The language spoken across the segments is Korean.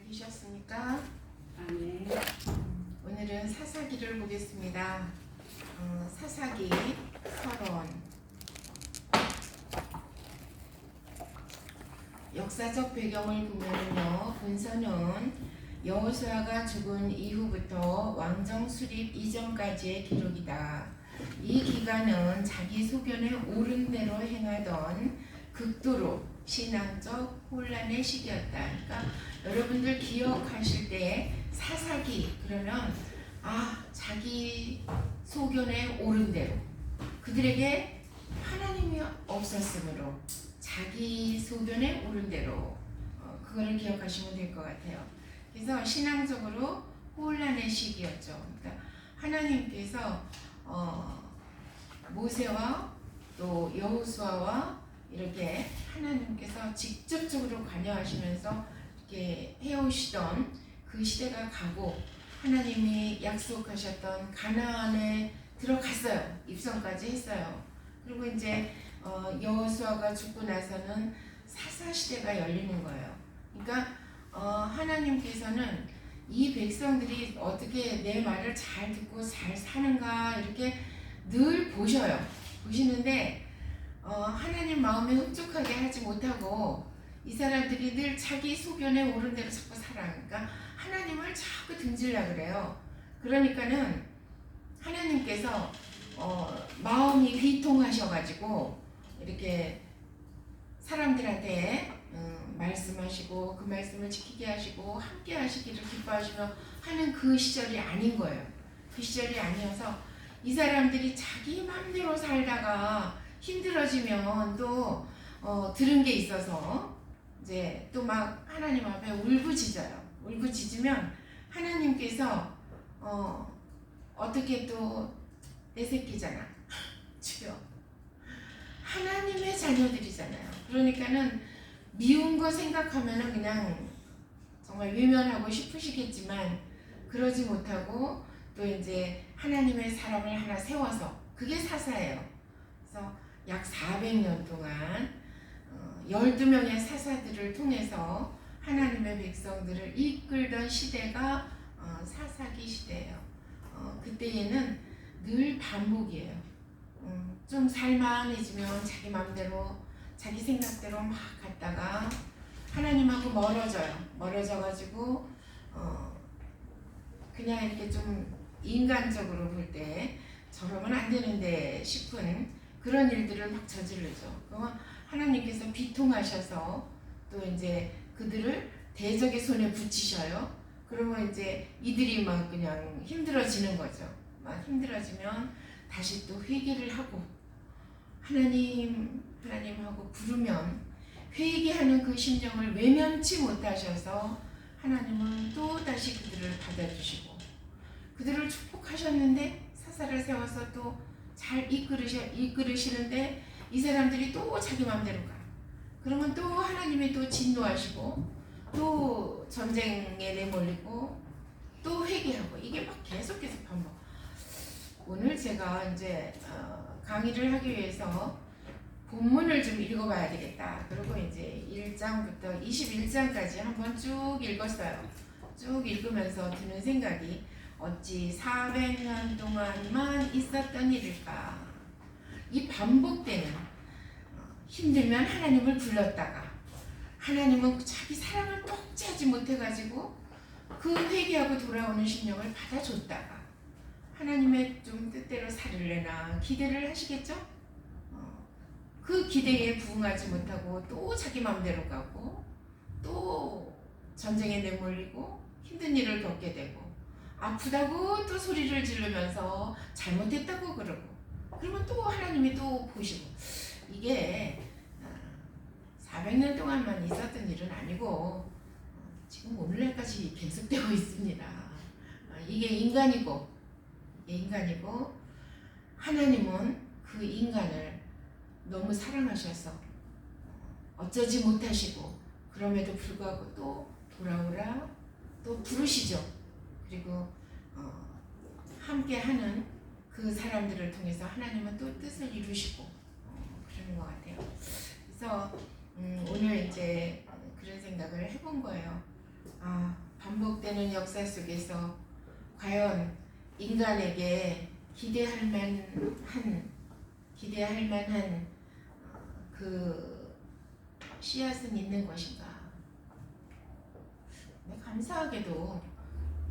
되셨습니까? 아멘. 오늘은 사사기를 보겠습니다. 사사기 서론. 역사적 배경을 보면요, 본서는 여호수아가 죽은 이후부터 왕정 수립 이전까지의 기록이다. 이 기간은 자기 소견에 옳은 대로 행하던 극도로 신앙적 혼란의 시기였다. 그러니까 여러분들 기억하실 때 사사기 그러면 자기 소견에 옳은 대로 그들에게 하나님이 없었으므로 자기 소견에 옳은 대로 그거를 기억하시면 될 것 같아요. 그래서 신앙적으로 혼란의 시기였죠. 그러니까 하나님께서 모세와 또 여호수아와 이렇게 하나님께서 직접적으로 관여하시면서 이렇게 해오시던 그 시대가 가고 하나님이 약속하셨던 가나안에 들어갔어요. 입성까지 했어요. 그리고 이제 여호수아가 죽고 나서는 사사 시대가 열리는 거예요. 그러니까 하나님께서는 이 백성들이 어떻게 내 말을 잘 듣고 잘 사는가 이렇게 늘 보셔요. 보시는데 하나님 마음에 흡족하게 하지 못하고 이 사람들이 늘 자기 소견에 옳은 대로 자꾸 살아가니까 하나님을 자꾸 등지려고 그래요. 그러니까는 하나님께서 마음이 비통하셔가지고 이렇게 사람들한테 말씀하시고 그 말씀을 지키게 하시고 함께 하시기를 기뻐하시며 하는 그 시절이 아닌 거예요. 그 시절이 아니어서 이 사람들이 자기 마음대로 살다가 힘들어지면 또 들은 게 있어서 이제 또 막 하나님 앞에 울부짖어요. 울부짖으면 하나님께서 어떻게 또 내 새끼잖아. 주여. 하나님의 자녀들이잖아요. 그러니까는 미운 거 생각하면은 그냥 정말 외면하고 싶으시겠지만 그러지 못하고 또 이제 하나님의 사람을 하나 세워서 그게 사사예요. 그래서 약 400년 동안 12명의 사사들을 통해서 하나님의 백성들을 이끌던 시대가 사사기 시대예요. 그때에는 늘 반복이에요. 좀 살만해지면 자기 마음대로 자기 생각대로 막 갔다가 하나님하고 멀어져가지고 그냥 이렇게 좀 인간적으로 볼 때 저러면 안 되는데 싶은 그런 일들을 막 저지르죠. 하나님께서 비통하셔서 또 이제 그들을 대적의 손에 붙이셔요. 그러면 이제 이들이 막 그냥 힘들어지는 거죠. 막 힘들어지면 다시 또 회개를 하고 하나님하고 부르면 회개하는 그 심정을 외면치 못하셔서 하나님은 또 다시 그들을 받아주시고 그들을 축복하셨는데 사사를 세워서 또 잘 이끌으시는데 이 사람들이 또 자기 마음대로 가. 그러면 또 하나님이 또 진노하시고 또 전쟁에 내몰리고 또 회개하고 이게 막 계속 반복. 오늘 제가 이제 강의를 하기 위해서 본문을 좀 읽어봐야 되겠다. 그리고 이제 1장부터 21장까지 한번 쭉 읽었어요. 쭉 읽으면서 드는 생각이 어찌 400년 동안만 있었던 일일까? 이 반복되는 힘들면 하나님을 불렀다가 하나님은 자기 사랑을 똑지하지 못해가지고 그 회개하고 돌아오는 심령을 받아줬다가 하나님의 좀 뜻대로 살을래나 기대를 하시겠죠? 그 기대에 부응하지 못하고 또 자기 마음대로 가고 또 전쟁에 내몰리고 힘든 일을 겪게 되고 아프다고 또 소리를 지르면서 잘못했다고 그러고 그러면 또 하나님이 또 보시고 이게 400년 동안만 있었던 일은 아니고 지금 오늘날까지 계속되고 있습니다. 이게 인간이고 하나님은 그 인간을 너무 사랑하셔서 어쩌지 못하시고 그럼에도 불구하고 또 돌아오라 또 부르시죠. 그리고 함께하는 그 사람들을 통해서 하나님은 또 뜻을 이루시고 그러는 것 같아요. 그래서 오늘 이제 그런 생각을 해본 거예요. 반복되는 역사 속에서 과연 인간에게 기대할 만한 그 씨앗은 있는 것인가? 감사하게도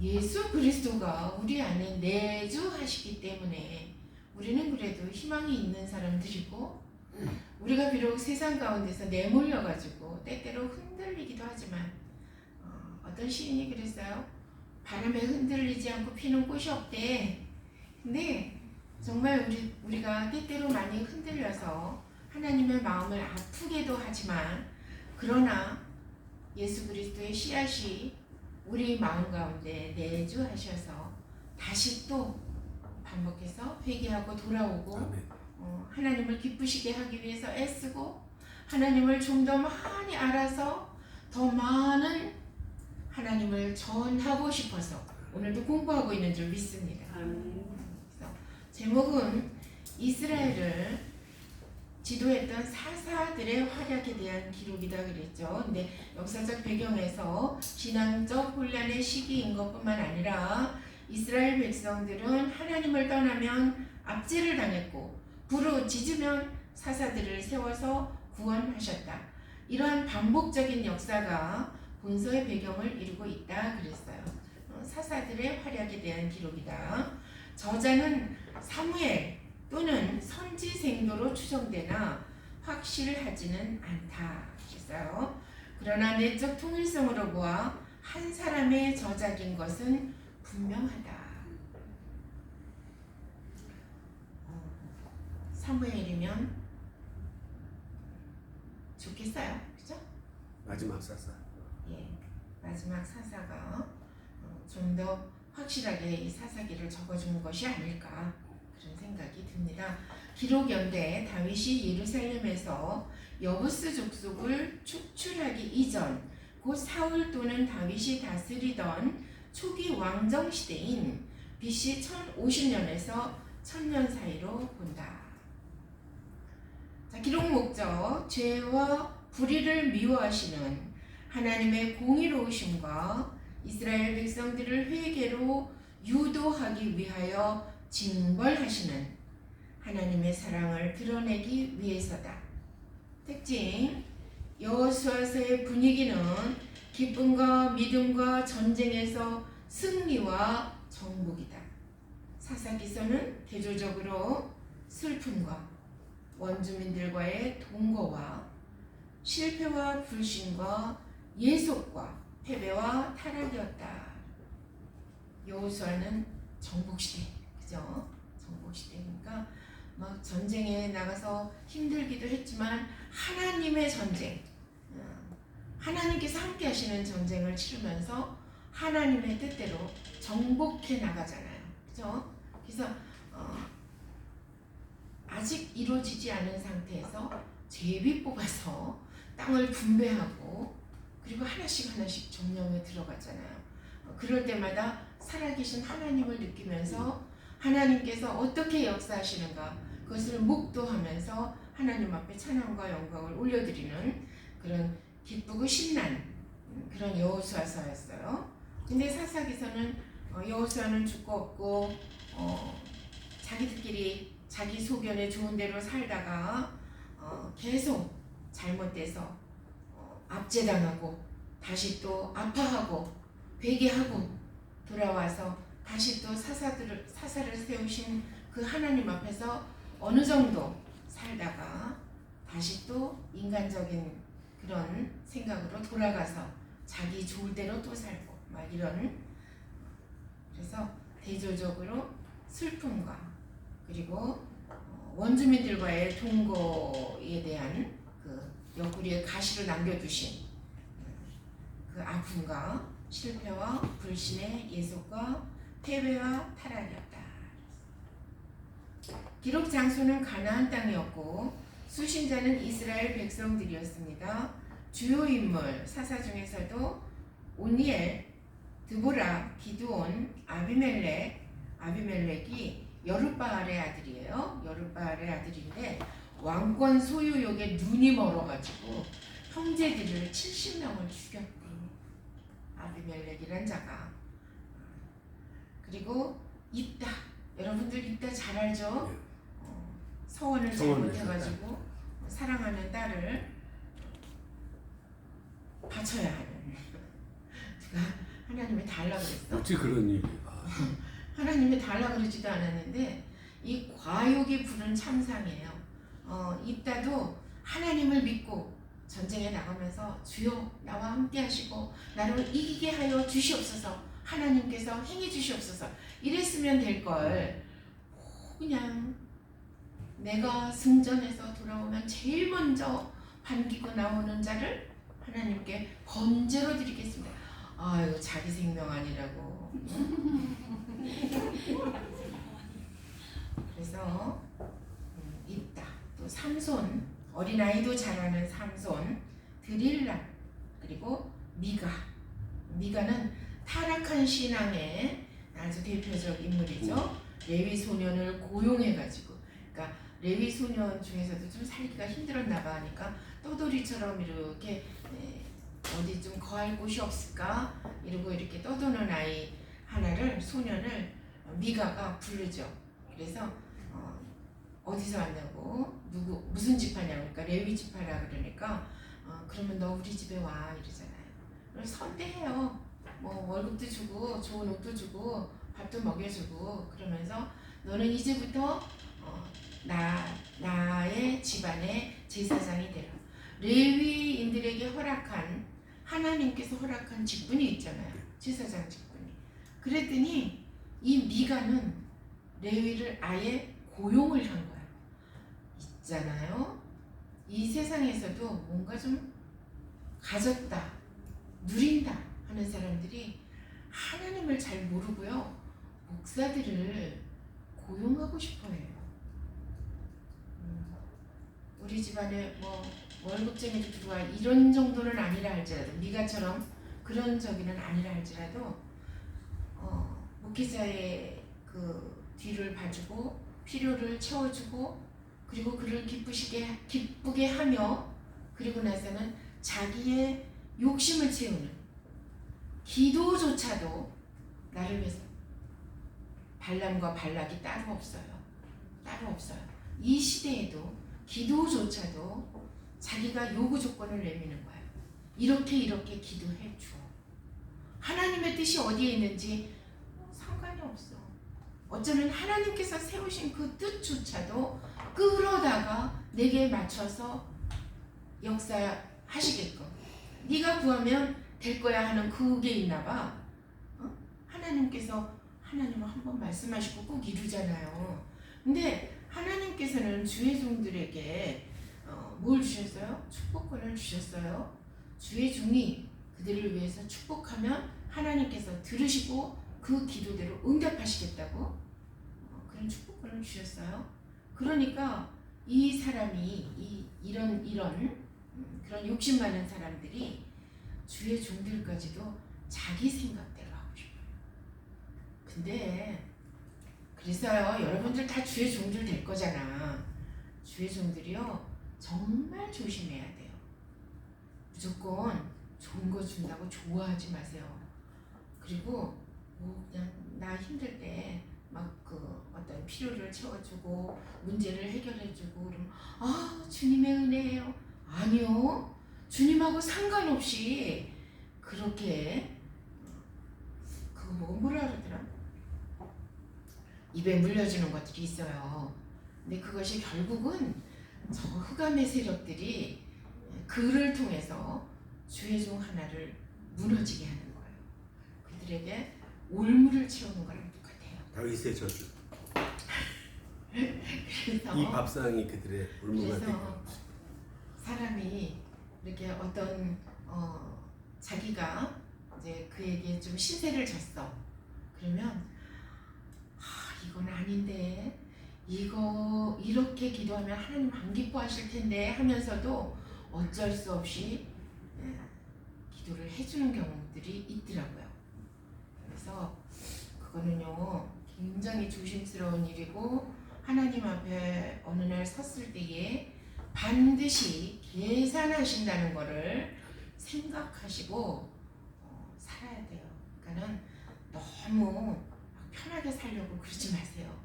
예수 그리스도가 우리 안에 내주하시기 때문에 우리는 그래도 희망이 있는 사람들이고, 우리가 비록 세상 가운데서 내몰려가지고 때때로 흔들리기도 하지만, 어떤 시인이 그랬어요. 바람에 흔들리지 않고 피는 꽃이 없대. 근데 정말 우리가 때때로 많이 흔들려서 하나님의 마음을 아프게도 하지만, 그러나 예수 그리스도의 씨앗이 우리 마음 가운데 내주하셔서 다시 또 반복해서 회개하고 돌아오고, 하나님을 기쁘시게 하기 위해서 애쓰고, 하나님을 좀 더 많이 알아서 더 많은 하나님을 전하고 싶어서 오늘도 공부하고 있는 줄 믿습니다. 그래서 제목은 이스라엘을 지도했던 사사들의 활약에 대한 기록이다 그랬죠. 근데 역사적 배경에서 신앙적 혼란의 시기인 것뿐만 아니라 이스라엘 백성들은 하나님을 떠나면 압제를 당했고 부르짖으면 사사들을 세워서 구원하셨다. 이러한 반복적인 역사가 본서의 배경을 이루고 있다 그랬어요. 사사들의 활약에 대한 기록이다. 저자는 사무엘 또는 선지생도로 추정되나 확실하지는 않다 그랬어요. 그러나 내적 통일성으로 보아 한 사람의 저작인 것은 분명하다. 사무엘이면 좋겠어요, 그죠? 마지막 사사. 예, 마지막 사사가 좀 더 확실하게 이 사사기를 적어준 것이 아닐까, 그런 생각이 듭니다. 기록 연대 다윗이 예루살렘에서 여부스 족속을 축출하기 이전, 곧 사울 또는 다윗이 다스리던 초기 왕정 시대인 BC 1050년에서 1000년 사이로 본다. 자, 기록 목적, 죄와 불의를 미워하시는 하나님의 공의로우심과 이스라엘 백성들을 회개로 유도하기 위하여 징벌하시는 하나님의 사랑을 드러내기 위해서다. 특징, 여호수아서의 분위기는 기쁨과 믿음과 전쟁에서 승리와 정복이다. 사사기서는 대조적으로 슬픔과 원주민들과의 동거와 실패와 불신과 예속과 패배와 타락이었다. 여호수아는 정복시대, 그죠? 정복시대니까 막 전쟁에 나가서 힘들기도 했지만 하나님의 전쟁, 하나님께서 함께 하시는 전쟁을 치르면서 하나님의 뜻대로 정복해 나가잖아요, 그죠? 그래서 아직 이루어지지 않은 상태에서 제비 뽑아서 땅을 분배하고 그리고 하나씩 점령에 들어갔잖아요. 그럴 때마다 살아계신 하나님을 느끼면서 하나님께서 어떻게 역사하시는가 그것을 묵도하면서 하나님 앞에 찬양과 영광을 올려드리는 그런 기쁘고 신난 그런 여호수아서였어요. 근데 사사기서는 여호수아는 죽고 없고 자기들끼리 자기 소견에 좋은 대로 살다가 계속 잘못돼서 압제당하고 다시 또 아파하고 회개하고 돌아와서 다시 또 사사를 세우신 그 하나님 앞에서 어느 정도 살다가 다시 또 인간적인 그런 생각으로 돌아가서 자기 좋을 대로 또 살고 막 이런, 그래서 대조적으로 슬픔과 그리고 원주민들과의 동거에 대한 그 옆구리에 가시를 남겨두신 그 아픔과 실패와 불신의 예속과 패배와 타락이었다. 기록 장소는 가나안 땅이었고 수신자는 이스라엘 백성들이었습니다. 주요 인물 사사 중에서도 온니엘, 드보라, 기드온, 아비멜렉이 여룻바알의 아들이에요. 여룻바알의 아들인데 왕권 소유욕에 눈이 멀어가지고 형제들을 70명을 죽였대. 아비멜렉이란 자가. 그리고 입다. 여러분들 입다 잘 알죠? 서원을 잘못해가지고 사랑하는 딸을 바쳐야 하는. 누가 하나님이 달라 그랬어? 어찌 그런 일이? 하나님이 달라 그러지도 않았는데 이 과욕이 부른 참상이에요. 입다도 하나님을 믿고 전쟁에 나가면서 주여 나와 함께 하시고 나를 이기게 하여 주시옵소서, 하나님께서 행해 주시옵소서 이랬으면 될걸. 그냥 내가 승전에서 돌아오면 제일 먼저 반기고 나오는 자를 하나님께 번제로 드리겠습니다. 아유, 자기 생명 아니라고. 그래서 있다. 또 삼손, 어린아이도 잘하는 삼손, 드릴라, 그리고 미가는 타락한 신앙의 아주 대표적 인물이죠. 레위 소년을 고용해가지고, 그러니까 레위 소년 중에서도 좀 살기가 힘들었나 봐 하니까 떠돌이처럼 이렇게 어디 좀 거할 곳이 없을까 이러고 이렇게 떠도는 아이 하나를, 소년을 미가가 부르죠. 그래서 어디서 왔냐고, 무슨 집 하냐고, 그러니까 레위 집 하라 그러니까 그러면 너 우리 집에 와 이러잖아요. 그래서 선대해요. 뭐 월급도 주고 좋은 옷도 주고 밥도 먹여주고 그러면서 너는 이제부터 나의 집안의 제사장이 되라. 레위인들에게 허락한, 하나님께서 허락한 직분이 있잖아요. 제사장 직분이. 그랬더니 이 미가는 레위를 아예 고용을 한 거야. 있잖아요. 이 세상에서도 뭔가 좀 가졌다, 누린다 하는 사람들이 하나님을 잘 모르고요. 목사들을 고용하고 싶어 해요. 우리 집안에 뭐 월급쟁이도 들어와 이런 정도는 아니라 할지라도, 미가처럼 그런 저기는 아니라 할지라도 목회자의 그 뒤를 봐주고 필요를 채워주고 그리고 그를 기쁘게 하며 그리고 나서는 자기의 욕심을 채우는 기도조차도 나를 위해서. 발람과 발락이 따로 없어요. 따로 없어요. 이 시대에도 기도조차도 자기가 요구 조건을 내미는 거예요. 이렇게 기도해 줘. 하나님의 뜻이 어디에 있는지 상관이 없어. 어쩌면 하나님께서 세우신 그 뜻조차도 끌어다가 내게 맞춰서 역사하시게끔 네가 구하면 될 거야 하는 그게 있나 봐. 하나님은 한번 말씀하시고 꼭 이루잖아요. 근데 하나님께서는 주의 종들에게 뭘 주셨어요? 축복권을 주셨어요. 주의 종이 그들을 위해서 축복하면 하나님께서 들으시고 그 기도대로 응답하시겠다고 그런 축복권을 주셨어요. 그러니까 이 사람이 이런 그런 욕심 많은 사람들이 주의 종들까지도 자기 생각대로 하고 싶어요. 근데 그래서요, 여러분들 다 주의 종들 될 거잖아. 주의 종들이요 정말 조심해야 돼요. 무조건 좋은 거 준다고 좋아하지 마세요. 그리고 뭐 그냥 나 힘들 때 막 그 어떤 필요를 채워주고 문제를 해결해주고 그러면 주님의 은혜예요. 아니요, 주님하고 상관없이 그렇게 그거 뭐라 그러더라? 입에 물려주는 것들이 있어요. 근데 그것이 결국은 저 흑암의 세력들이 그를 통해서 주의 종 하나를 무너지게 하는 거예요. 그들에게 올무를 채우는 거랑 똑같아요. 다윗의 저주. 그래서 이 밥상이 그들의 올무가 되고. 사람이 이렇게 어떤 자기가 이제 그에게 좀 신세를 졌어. 그러면 이건 아닌데, 이거 이렇게 기도하면 하나님 안 기뻐하실 텐데 하면서도 어쩔 수 없이 기도를 해주는 경우들이 있더라고요. 그래서 그거는요 굉장히 조심스러운 일이고, 하나님 앞에 어느 날 섰을 때에 반드시 계산하신다는 것을 생각하시고 살아야 돼요. 너무 편하게 살려고 그러지 마세요.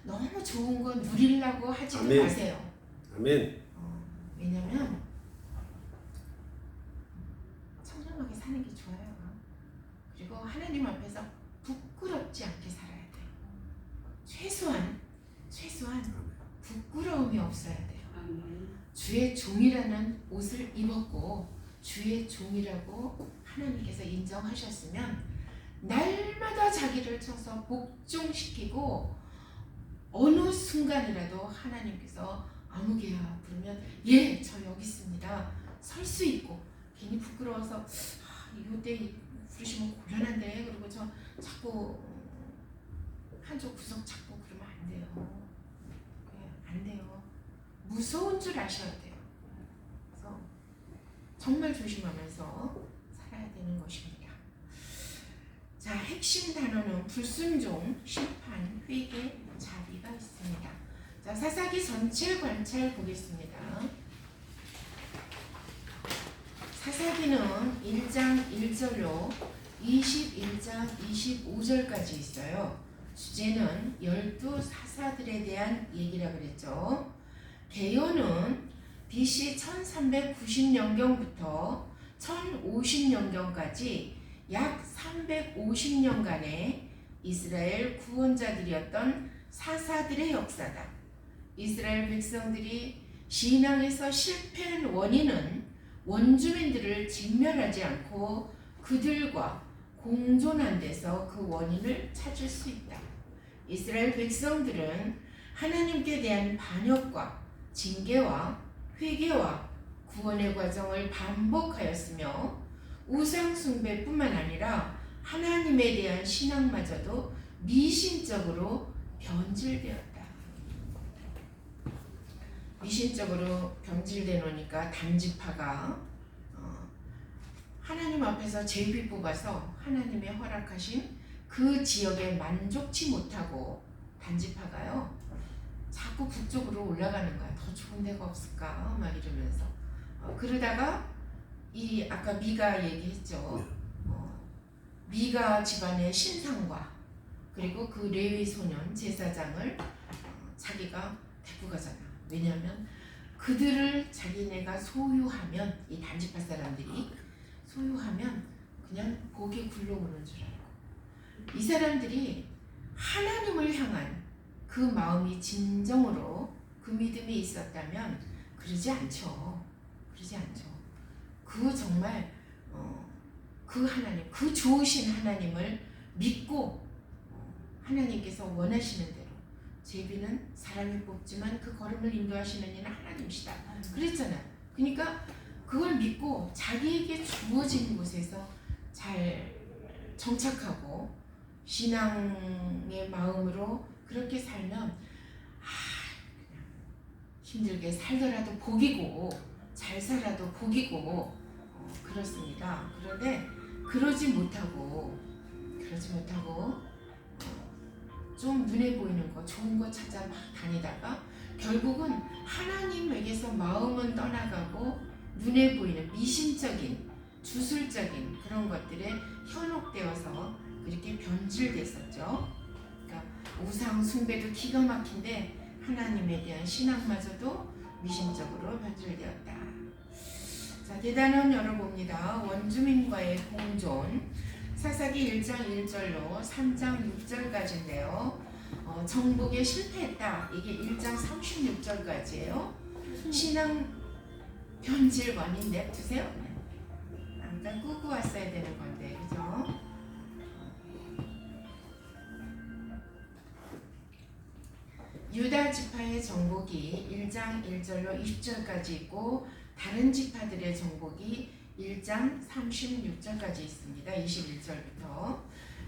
너무 좋은 거 누리려고 하지도 아멘. 마세요. 아멘. 왜냐면 청렴하게 사는 게 좋아요. 그리고 하나님 앞에서 부끄럽지 않게 살아야 돼요. 최소한 부끄러움이 없어야 돼요. 주의 종이라는 옷을 입었고 주의 종이라고 하나님께서 인정하셨으면 날마다 자기를 쳐서 복종시키고 어느 순간이라도 하나님께서 아무개야 부르면 예, 저 여기 있습니다. 설 수 있고 괜히 부끄러워서 이때 부르시면 곤란한데 그리고 저 자꾸 한쪽 구석 잡고 그러면 안 돼요. 안 돼요. 무서운 줄 아셔야 돼요. 그래서 정말 조심하면서 살아야 되는 것입니다. 자, 핵심 단어는 불순종, 심판, 회개, 자비가 있습니다. 자, 사사기 전체 관찰 보겠습니다. 사사기는 1장 1절로 21장 25절까지 있어요. 주제는 12사사들에 대한 얘기라 그랬죠. 개요는 BC 1390년경부터 1050년경까지 약 350년간의 이스라엘 구원자들이었던 사사들의 역사다. 이스라엘 백성들이 신앙에서 실패한 원인은 원주민들을 진멸하지 않고 그들과 공존한 데서 그 원인을 찾을 수 있다. 이스라엘 백성들은 하나님께 대한 반역과 징계와 회개와 구원의 과정을 반복하였으며 우상 숭배뿐만 아니라 하나님에 대한 신앙마저도 미신적으로 변질되었다. 미신적으로 변질돼 놓으니까 단지파가 하나님 앞에서 제비 뽑아서 하나님의 허락하신 그 지역에 만족치 못하고 단지파가요 자꾸 북쪽으로 올라가는 거야. 더 좋은 데가 없을까 막 이러면서 그러다가 이 아까 미가 얘기했죠. 미가 집안의 신상과 그리고 그 레위 소년 제사장을 자기가 데리고 가잖아. 왜냐하면 그들을 자기네가 소유하면 이 단지파 사람들이 소유하면 그냥 복이 굴러오는 줄 알고 이 사람들이 하나님을 향한 그 마음이 진정으로 그 믿음이 있었다면 그러지 않죠. 그 정말 그 하나님, 그 좋으신 하나님을 믿고 하나님께서 원하시는 대로 제비는 사람이 뽑지만 그 걸음을 인도하시는 이는 하나님이시다. 그랬잖아. 그러니까 그걸 믿고 자기에게 주어진 곳에서 잘 정착하고 신앙의 마음으로 그렇게 살면 그냥 힘들게 살더라도 복이고 잘 살아도 복이고 그렇습니다. 그런데 그러지 못하고 좀 눈에 보이는 거 좋은 거 찾아 막 다니다가 결국은 하나님에게서 마음은 떠나가고 눈에 보이는 미신적인 주술적인 그런 것들에 현혹되어서 그렇게 변질됐었죠. 그러니까 우상 숭배도 기가 막힌데 하나님에 대한 신앙마저도 미신적으로 변질되었다. 자, 대단원 열어봅니다. 원주민과의 공존 사사기 1장 1절로 3장 6절까지인데요. 정복에 실패했다. 이게 1장 36절까지예요. 신앙 변질 원인 냅두세요. 아까 꾸고 왔어야 되는 건데, 그죠? 유다 지파의 정복이 1장 1절로 20절까지 있고 다른 지파들의 정복이 1장 36절까지 있습니다. 21절부터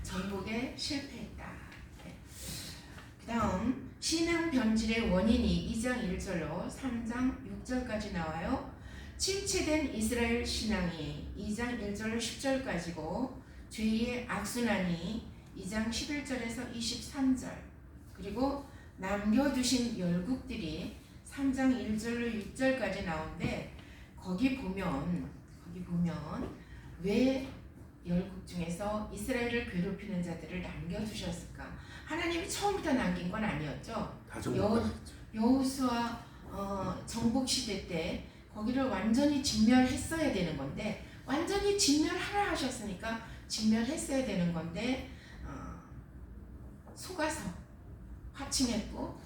정복에 실패했다. 네. 그 다음 신앙 변질의 원인이 2장 1절로 3장 6절까지 나와요. 침체된 이스라엘 신앙이 2장 1절로 10절까지고 죄의 악순환이 2장 11절에서 23절 그리고 남겨두신 열국들이 3장 1절로 6절까지 나오는데 거기 보면 왜 열국 중에서 이스라엘을 괴롭히는 자들을 남겨두셨을까? 하나님이 처음부터 남긴 건 아니었죠. 다 정복하셨죠. 여호수아 정복 시대 때 거기를 완전히 진멸했어야 되는 건데 완전히 진멸하라 하셨으니까 진멸했어야 되는 건데 속아서 화침했고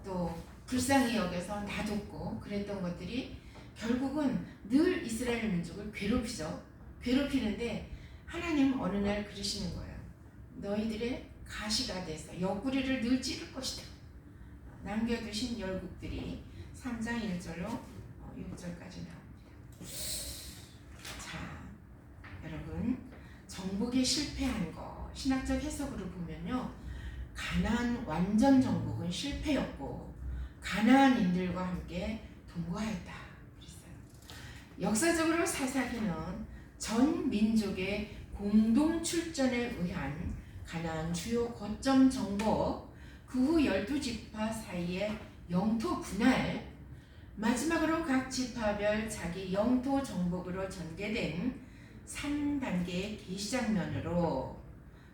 또 불쌍히 여겨서 놔뒀고 그랬던 것들이 결국은 늘 이스라엘 민족을 괴롭히죠. 괴롭히는데 하나님 어느 날 그러시는 거예요. 너희들의 가시가 돼서 옆구리를 늘 찌를 것이다. 남겨두신 열국들이 3장 1절로 6절까지 나옵니다. 자, 여러분 정복에 실패한 거 신학적 해석으로 보면요. 가나안 완전 정복은 실패였고 가나안인들과 함께 동거하였다. 그랬어요. 역사적으로 사사기는 전 민족의 공동 출전에 의한 가나안 주요 거점 정복, 그 후 12지파 사이의 영토 분할, 마지막으로 각 지파별 자기 영토 정복으로 전개된 3단계의 계시장면으로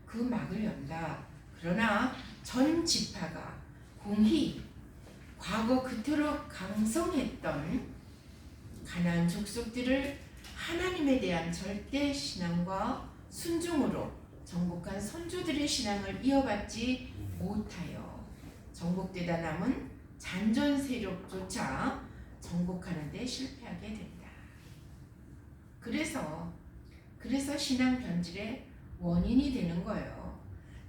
그 막을 연다. 그러나 전 지파가 공히 과거 그토록 강성했던 가나안 족속들을 하나님에 대한 절대 신앙과 순종으로 정복한 선조들의 신앙을 이어받지 못하여 정복되다 남은 잔존 세력조차 정복하는 데 실패하게 된다. 그래서 신앙 변질의 원인이 되는 거예요.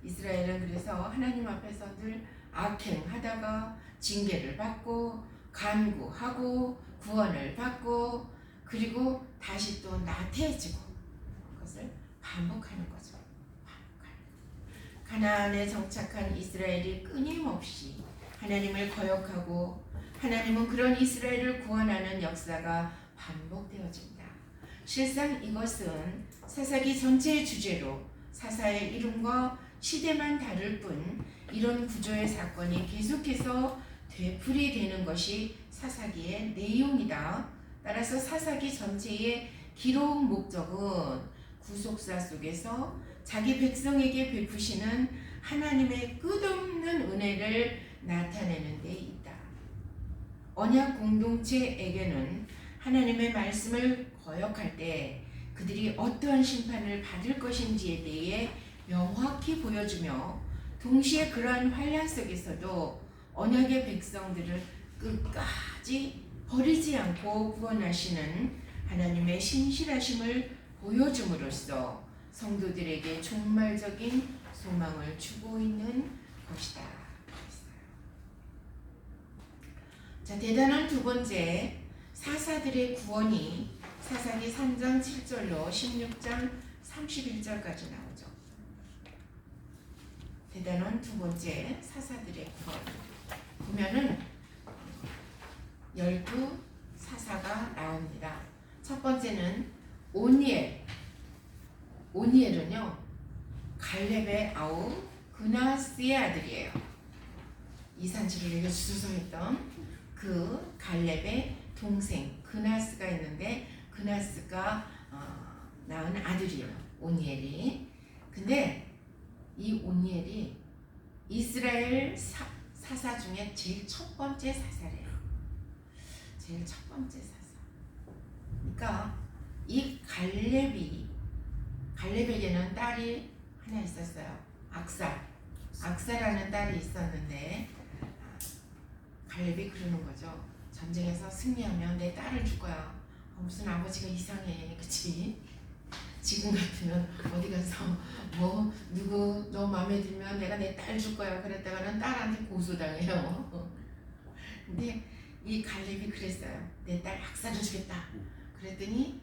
이스라엘은 그래서 하나님 앞에서 늘 악행하다가 징계를 받고 간구하고 구원을 받고 그리고 다시 또 나태해지고 그것을 반복하는 거죠. 가나안에 정착한 이스라엘이 끊임없이 하나님을 거역하고 하나님은 그런 이스라엘을 구원하는 역사가 반복되어진다. 실상 이것은 사사기 전체의 주제로 사사의 이름과 시대만 다를 뿐 이런 구조의 사건이 계속해서 되풀이되는 것이 사사기의 내용이다. 따라서 사사기 전체의 기록 목적은 구속사 속에서 자기 백성에게 베푸시는 하나님의 끝없는 은혜를 나타내는 데 있다. 언약 공동체에게는 하나님의 말씀을 거역할 때 그들이 어떠한 심판을 받을 것인지에 대해 명확히 보여주며 동시에 그러한 환란 속에서도 언약의 백성들을 끝까지 버리지 않고 구원하시는 하나님의 신실하심을 보여줌으로써 성도들에게 종말적인 소망을 주고 있는 것이다. 자, 대단한 두 번째 사사들의 구원이 사사기 3장 7절로 16장 31절까지 나오죠. 대단한 두 번째 사사들의 구원. 보면은 12사사가 나옵니다. 첫 번째는 오니엘은요 갈렙의 아우 그나스의 아들이에요. 이 산지를 읽어주소서 했던 그 갈렙의 동생 그나스가 있는데 그나스가 낳은 아들이에요. 오니엘이. 근데 이 오니엘이 이스라엘 사사 중에 제일 첫 번째 사사래요. 제일 첫 번째 사사. 그러니까 이 갈렙에게는 딸이 하나 있었어요. 악사라는 딸이 있었는데 갈렙이 그러는 거죠. 전쟁에서 승리하면 내 딸을 줄 거야. 무슨 아버지가 이상해, 그치? 지금 같으면 어디 가서 뭐 누구 너 마음에 들면 내가 내 딸 줄 거야 그랬다가는 딸한테 고소당해요. 근데 이 갈렙이 그랬어요. 내 딸 악사를 주겠다. 그랬더니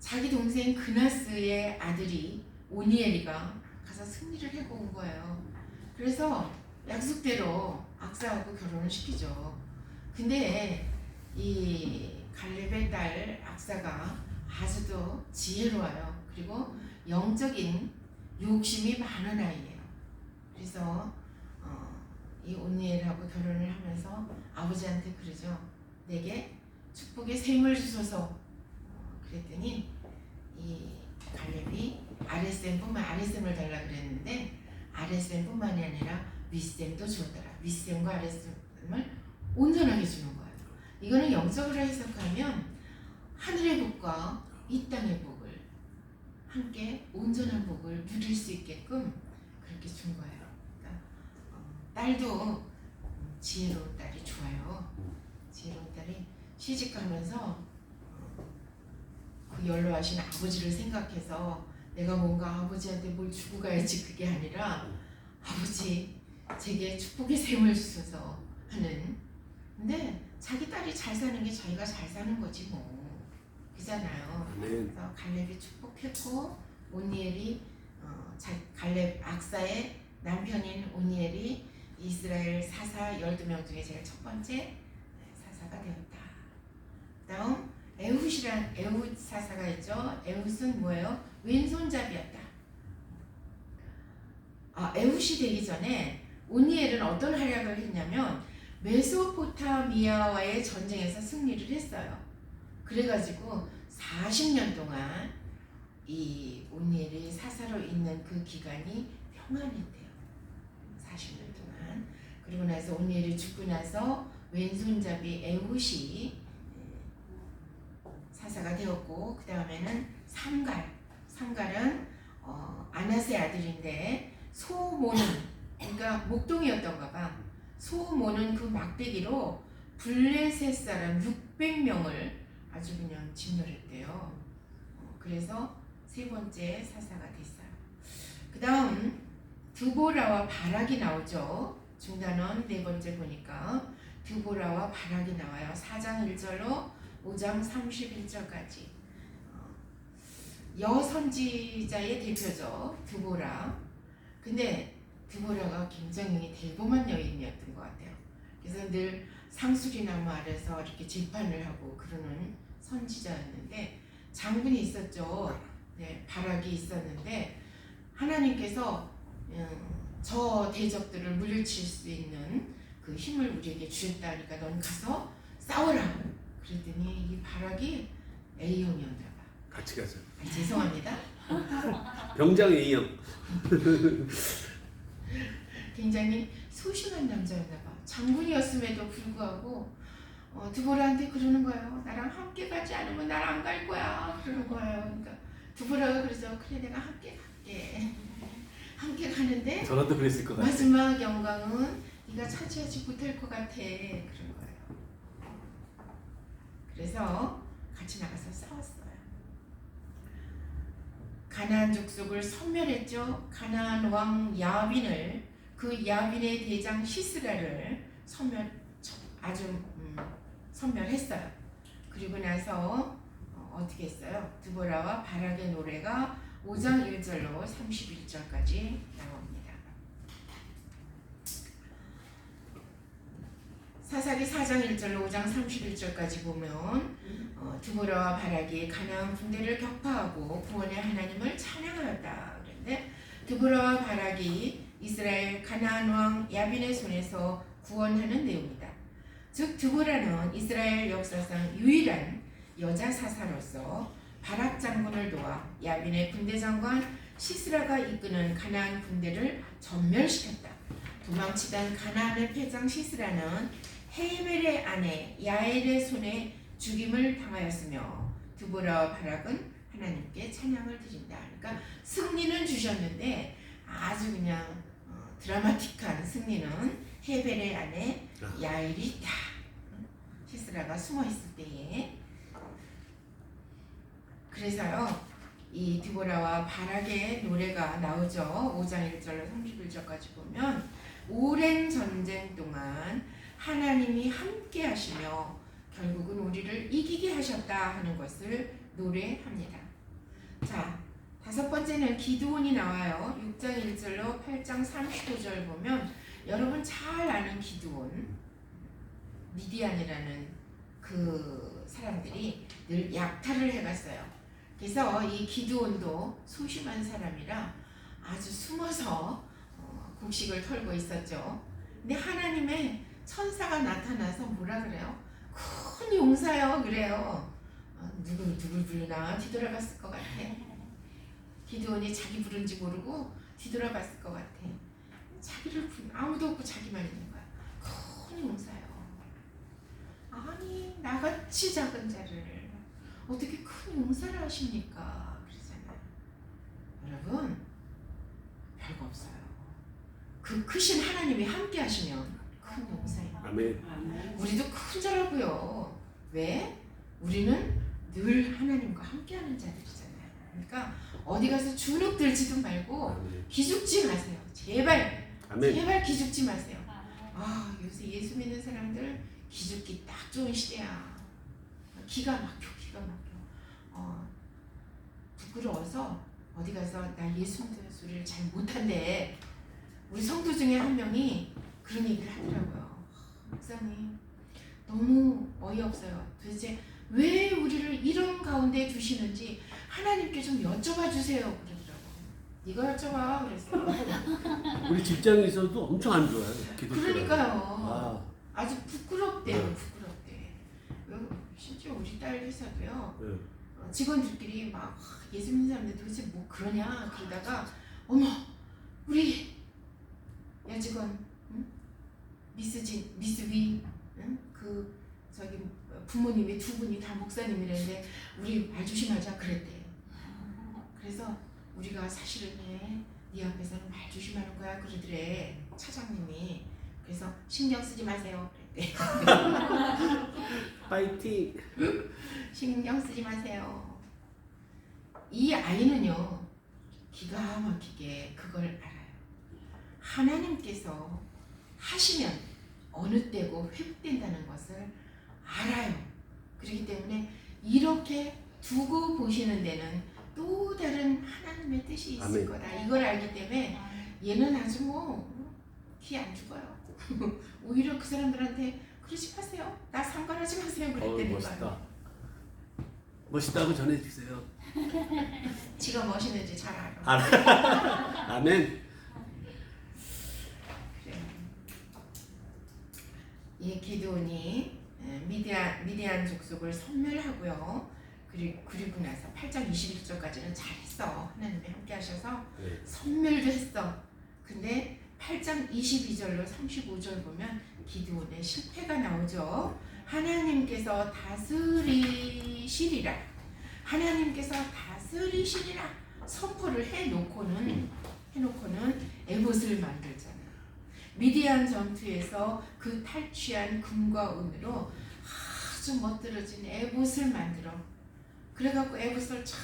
자기 동생 그나스의 아들이 오니엘이가 가서 승리를 해고 온 거예요. 그래서 약속대로 악사하고 결혼을 시키죠. 근데 이 갈렙의 딸 악사가 아주도 지혜로워요. 그리고 영적인 욕심이 많은 아이예요. 그래서 이 오니엘하고 결혼을 하면서 아버지한테 그러죠. 내게 축복의 샘을 주소서. 그랬더니 이 갈렙이 아랫셈을 달라 그랬는데 아랫셈뿐만이 아니라 윗셈도 주었더라. 윗셈과 아랫셈을 온전하게 주는 거예요. 이거는 영적으로 해석하면 하늘의 복과 이 땅의 복을 함께 온전한 복을 누릴 수 있게끔 그렇게 준 거예요. 그러니까 딸도 지혜로운 딸이 좋아요. 지혜로운 딸이 시집가면서 그 연로하신 아버지를 생각해서 내가 뭔가 아버지한테 뭘 주고 가야지 그게 아니라 아버지 제게 축복의 샘을 주소서 하는. 근데 자기 딸이 잘 사는 게 자기가 잘 사는 거지 뭐. 그잖아요. 그래서 갈렙이 축복했고 오니엘이 갈렙 악사의 남편인 오니엘이 이스라엘 사사 12명 중에 제일 첫 번째 사사가 되었다. 다음 에훗 사사가 있죠. 에훗은 뭐예요? 왼손잡이였다. 에훗이 되기 전에 오니엘은 어떤 활약을 했냐면 메소포타미아와의 전쟁에서 승리를 했어요. 그래가지고 40년 동안 이 오니엘이 사사로 있는 그 기간이 평안했대요. 40년 동안. 그리고 나서 오니엘이 죽고 나서 왼손잡이 에훗이 사사가 되었고 그 다음에는 삼갈은 아나스의 아들인데 소 모는 그러니까 목동이었던가 봐. 소 모는 그 막대기로 블레셋 사람 600명을 아주 그냥 진멸했대요. 그래서 세 번째 사사가 됐어요. 그 다음 드보라와 바락이 나오죠. 중단원 네 번째 보니까 드보라와 바락이 나와요. 4장 1절로 5장 31절까지. 여선지자의 대표죠. 드보라. 근데 드보라가 굉장히 대범한 여인이었던 것 같아요. 그래서 늘 상수리나무 아래서 이렇게 재판을 하고 그러는 선지자였는데 장군이 있었죠. 네, 바락이 있었는데 하나님께서 저 대적들을 물리칠 수 있는 그 힘을 우리에게 주셨다 하니까 넌 가서 싸워라. 그랬더니 이 바락이 A형이었나 봐. 같이 가자. 죄송합니다. 병장 A형. 굉장히 소심한 남자였나 봐. 장군이었음에도 불구하고 드보라한테 그러는 거예요. 나랑 함께 가지 않으면 날 안 갈 거야. 그러는 거예요. 그러니까 드보라가 그래서 그래 내가 함께 갈게. 함께 가는데 저라도 그랬을 것 같아. 마지막 영광은 네가 차지하지 못할 것 같아. 그런 거예요. 그래서 같이 나가서 싸웠어요. 가나안 족속을 섬멸했죠. 가나안 왕 야빈을 그 야빈의 대장 시스라를 섬멸했어요. 그리고 나서 어떻게 했어요? 드보라와 바락의 노래가 5장 1절로 31절까지 나옵니다. 사사기 4장 1절로 5장 31절까지 보면 드보라와 바락이 가나안 군대를 격파하고 구원의 하나님을 찬양하였다. 그런데 드보라와 바락이 이스라엘 가나안 왕 야빈의 손에서 구원하는 내용이다. 즉 드보라는 이스라엘 역사상 유일한 여자 사사로서 바락 장군을 도와 야빈의 군대 장관 시스라가 이끄는 가나안 군대를 전멸시켰다. 도망치던 가나안의 패장 시스라는 헤벨의 아내 야엘의 손에 죽임을 당하였으며 드보라와 바락은 하나님께 찬양을 드린다. 그러니까 승리는 주셨는데 아주 그냥 드라마틱한 승리는 헤벨의 아내 야엘이 있다. 시스라가 숨어 있을 때에. 그래서요 이 드보라와 바락의 노래가 나오죠. 5장 1절로 31절까지 보면 오랜 전쟁 동안 하나님이 함께 하시며 결국은 우리를 이기게 하셨다 하는 것을 노래합니다. 자, 다섯 번째는 기드온이 나와요. 6장 1절로 8장 35절 보면 여러분 잘 아는 기드온, 미디안이라는 그 사람들이 늘 약탈을 해갔어요. 그래서 이 기드온도 소심한 사람이라 아주 숨어서 곡식을 털고 있었죠. 근데 하나님의 천사가 나타나서 뭐라 그래요? 큰 용사요 그래요. 누굴 부르나 뒤돌아봤을 것 같아. 기드온이 자기 부른지 모르고 뒤돌아봤을 것 같아. 자기를 부른 아무도 없고 자기만 있는 거야. 큰 용사요. 아니 나같이 작은 자를 어떻게 큰 용사를 하십니까? 그러잖아요. 여러분 별거 없어요. 그 크신 하나님이 함께 하시면 큰 용사예요. 아멘. 우리도 큰 자라고요. 왜? 우리는 늘 하나님과 함께하는 자들이잖아요. 그러니까 어디 가서 주눅 들지도 말고 아멘. 기죽지 마세요. 제발 아멘. 제발 기죽지 마세요. 아 요새 예수 믿는 사람들 기죽기 딱 좋은 시대야. 기가 막혀. 부끄러워서 어디 가서 나 예수 믿는 소리를 잘 못한대. 우리 성도 중에 한 명이 그런 얘기를 하더라고요. 목사님 너무 어이없어요. 도대체 왜 우리를 이런 가운데 두시는지 하나님께 좀 여쭤봐 주세요. 그러더라고요. 네가 여쭤봐 그랬어요. 우리 직장에서도 엄청 안 좋아요. 기독교가. 그러니까요. 아, 아주 부끄럽대요. 네. 부끄럽대. 심지어 우리 딸 회사도요. 네. 직원들끼리 막 예수 믿는 사람들 도대체 뭐 그러냐 그러다가 어머 우리 여직원 응? 미스 위 응? 그 저기 부모님이 두 분이 다 목사님이랬는데 우리 말 조심하자 그랬대. 그래서 우리가 사실은 네 앞에서는 말 조심하는 거야 그러더래 차장님이. 그래서 신경 쓰지 마세요 그랬대. 파이팅. 신경 쓰지 마세요. 이 아이는요 기가 막히게 그걸 알아요. 하나님께서 하시면 어느 때고 회복된다는 것을 알아요. 그렇기 때문에 이렇게 두고 보시는 데는 또 다른 하나님의 뜻이 있을 아멘. 거다. 이걸 알기 때문에 얘는 아주 기 안 죽어요. 오히려 그 사람들한테 그러지 마세요. 나 상관하지 마세요. 그랬다는 멋있다. 거예요. 멋있다고 전해주세요. 지가 멋있는지 잘 알아. 아멘. 그래요. 이 기드온이 미디안 족속을 섬멸하고요. 그리고 나서 8장 21절까지는 잘했어. 하나님이 함께 하셔서 네. 섬멸도 했어. 근데 8장 22절로 35절 보면 기드온의 실패가 나오죠. 하나님께서 다스리시리라. 하나님께서 다스리시리라 선포를 해놓고는 에봇을 만들잖아. 미디안 전투에서 그 탈취한 금과 은으로 아주 멋들어진 에봇을 만들어. 그래갖고 에봇을 쫙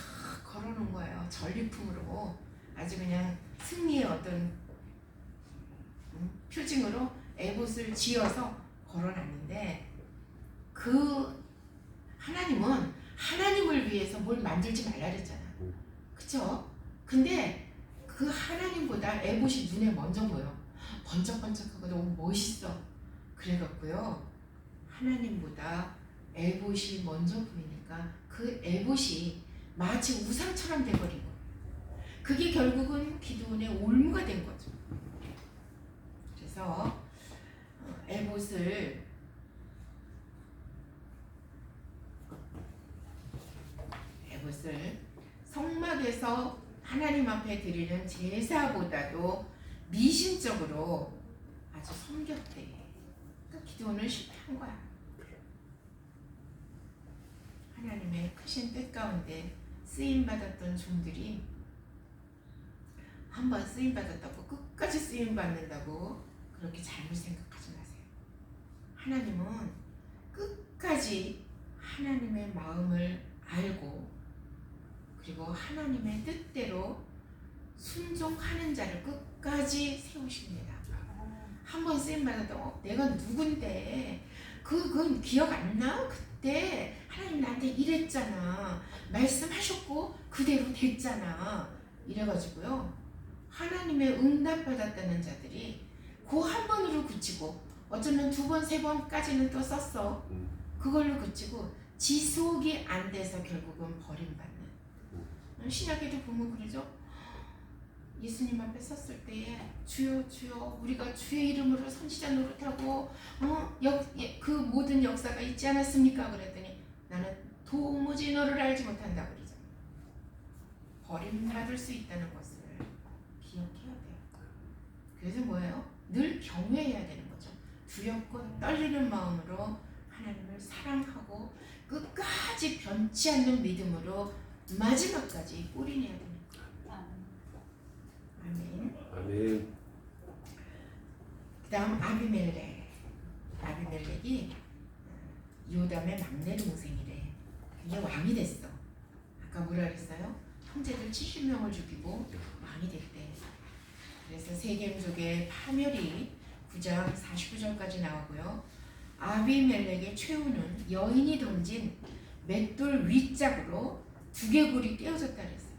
걸어놓은 거예요. 전리품으로 아주 그냥 승리의 어떤 표징으로 에봇을 지어서 걸어놨는데 그 하나님은 하나님을 위해서 뭘 만들지 말라 그랬잖아. 그쵸? 근데 그 하나님보다 에봇이 눈에 먼저 보여. 번쩍번쩍하고 너무 멋있어. 그래갖고요 하나님보다 에봇이 먼저 보이니까 그 에봇이 마치 우상처럼 돼버린 거예요. 그게 결국은 기드온의 올무가 된 거죠. 그래서 에봇을 성막에서 하나님 앞에 드리는 제사보다도 미신적으로 아주 섬겼대. 그러니까 기드온은 실패한 거야. 하나님의 크신 뜻 가운데 쓰임받았던 종들이 한번 쓰임받았다고 끝까지 쓰임받는다고 그렇게 잘못 생각하지 마세요. 하나님은 끝까지 하나님의 마음을 알고 그리고 하나님의 뜻대로 순종하는 자를 끝까지 세우십니다. 한번 쓰임받았다고 내가 누군데 그건 기억 안 나? 그때 하나님 나한테 이랬잖아. 말씀하셨고 그대로 됐잖아. 이래가지고요 하나님의 응답받았다는 자들이 그 한 번으로 그치고 어쩌면 두 번, 세 번까지는 또 썼어. 그걸로 그치고 지속이 안 돼서 결국은 버림받는. 신약에도 보면 그러죠. 예수님 앞에 섰을 때에 주여 주여 우리가 주의 이름으로 선지자 노릇하고 그 모든 역사가 있지 않았습니까? 그랬더니 나는 도무지 너를 알지 못한다 그러죠. 버림받을 수 있다는 것을 기억해야 돼요. 그래서 뭐예요? 늘 경외해야 되는 거죠. 두렵고 떨리는 마음으로 하나님을 사랑하고 끝까지 변치 않는 믿음으로 마지막까지 올인해야 됩니다. 아멘. 아멘. 그 다음 아비멜렉. 아비멜렉이 요담의 막내 동생이래. 이게 왕이 됐어. 아까 뭐라 그랬어요? 형제들 70명을 죽이고 왕이 됐대. 그래서 세겜족의 파멸이 9장 49절까지 나오고요. 아비멜렉의 최후는 여인이 던진 맷돌 윗짝으로 두개골이 떼어졌다 그랬어요.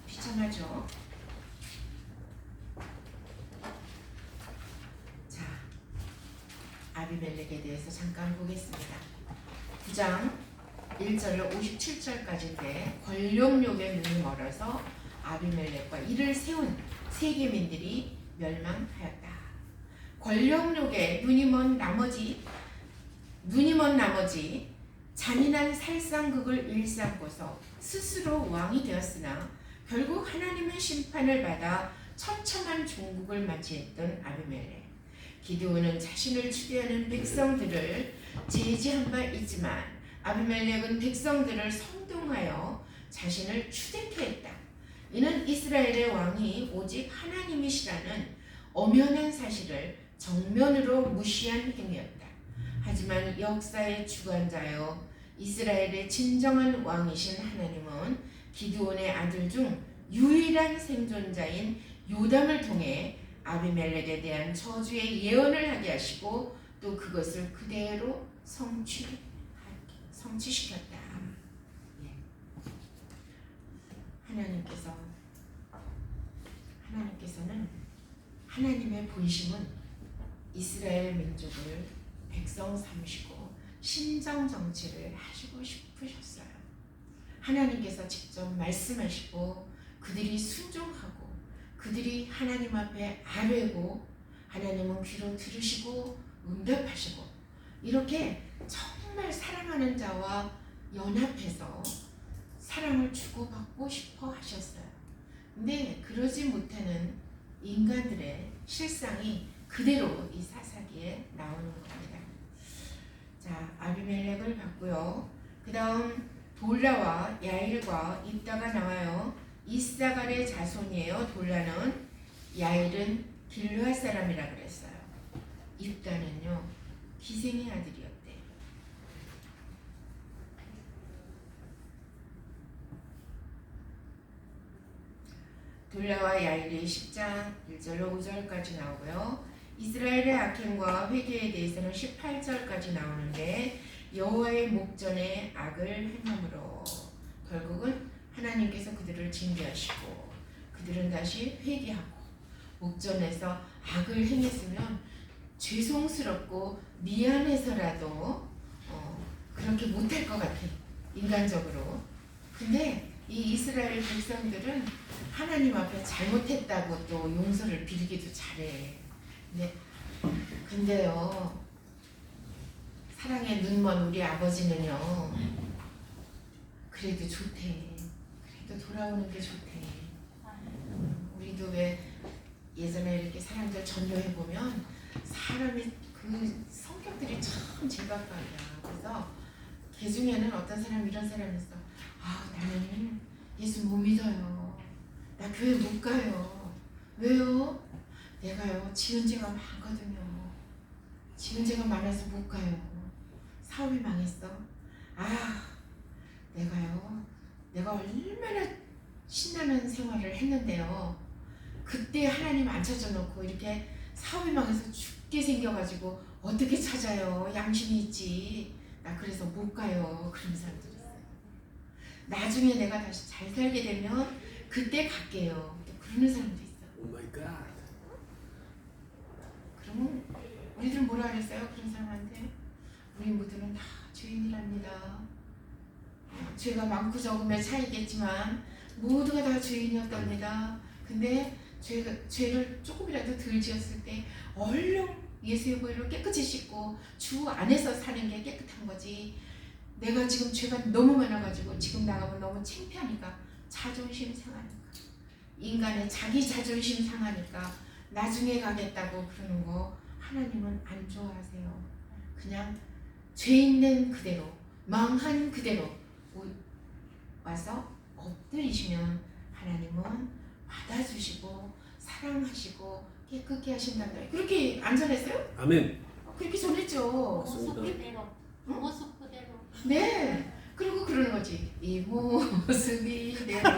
비참하죠? 자, 아비멜렉에 대해서 잠깐 보겠습니다. 9장 1절로 57절까지인데 권력욕에 눈이 멀어서 아비멜렉과 이를 세운 세겜인들이 멸망하였다. 권력욕에 눈이 먼 나머지 잔인한 살상극을 일삼고서 스스로 왕이 되었으나 결국 하나님의 심판을 받아 처참한 종국을 맞이했던 아비멜렉. 기드온은 자신을 추대하는 백성들을 제지한 바 있지만 아비멜렉은 백성들을 선동하여 자신을 추대케 했다. 이는 이스라엘의 왕이 오직 하나님이시라는 엄연한 사실을 정면으로 무시한 행위였다. 하지만 역사의 주관자여 이스라엘의 진정한 왕이신 하나님은 기드온의 아들 중 유일한 생존자인 요담을 통해 아비멜렉에 대한 저주의 예언을 하게 하시고 또 그것을 그대로 성취시켰다. 예. 하나님께서는 하나님의 본심은 이스라엘 민족을 백성 삼으시고 신정 정치를 하시고 싶으셨어요. 하나님께서 직접 말씀하시고 그들이 순종하고 그들이 하나님 앞에 아뢰고 하나님은 귀로 들으시고 응답하시고 이렇게 정말 사랑하는 자와 연합해서 사랑을 주고받고 싶어 하셨어요. 근데 그러지 못하는 인간들의 실상이 그대로 이 사사기에 나오는 겁니다. 자, 아비멜렉을 봤고요. 그 다음 돌라와 야일과 입다가 나와요. 이사갈의 자손이에요. 돌라는, 야일은 길르앗 사람이라 그랬어요. 입다는요 기생의 아들이었대. 돌라와 야일이 10장 1절로 5절까지 나오고요. 이스라엘의 악행과 회개에 대해서는 18절까지 나오는데 여호와의 목전에 악을 행함으로 결국은 하나님께서 그들을 징계하시고 그들은 다시 회개하고 목전에서 악을 행했으면 죄송스럽고 미안해서라도 그렇게 못할 것 같아, 인간적으로. 근데 이 이스라엘 백성들은 하나님 앞에 잘못했다고 또 용서를 빌기도 잘해. 근데요, 사랑의 눈먼 우리 아버지는요, 그래도 좋대. 그래도 돌아오는 게 좋대. 우리도 왜 예전에 이렇게 사람들 전도해보면 사람이 그 성격들이 참 제각각이야. 그래서 걔 중에는 어떤 사람 이런 사람이 있어. 나는 예수 못 믿어요. 나 교회 못 가요. 왜요? 내가요 지은 죄가 많거든요. 지은 죄가 많아서 못 가요. 사업이 망했어. 내가 얼마나 신나는 생활을 했는데요. 그때 하나님 안 찾아놓고 이렇게 사업이 망해서 죽게 생겨가지고 어떻게 찾아요? 양심이 있지. 나 그래서 못 가요. 그런 사람들 있어요. 나중에 내가 다시 잘 살게 되면 그때 갈게요. 또 그러는 사람도 있어. 오 마이 갓. 그러면 우리들은 뭐라 그랬어요? 그런 사람한테? 우리 모두는 다 죄인이랍니다. 죄가 많고 적음의 차이겠지만 모두가 다 죄인이었답니다. 근데 죄를 조금이라도 덜 지었을 때 얼른 예수의 보혈로 깨끗이 씻고 주 안에서 사는 게 깨끗한 거지. 내가 지금 죄가 너무 많아가지고 지금 나가면 너무 창피하니까 자존심 상하니까 인간의 자기 자존심 상하니까 나중에 가겠다고 그러는 거 하나님은 안 좋아하세요. 그냥 죄 있는 그대로 망한 그대로 와서 엎드리시면 하나님은 받아주시고 사랑하시고 깨끗게 하신단다. 그렇게 안 전했어요? 아멘. 그렇게 전했죠. 모습 맞습니다. 그대로. 응? 모습 그대로. 네. 그리고 그러는 거지. 이 모습 이대로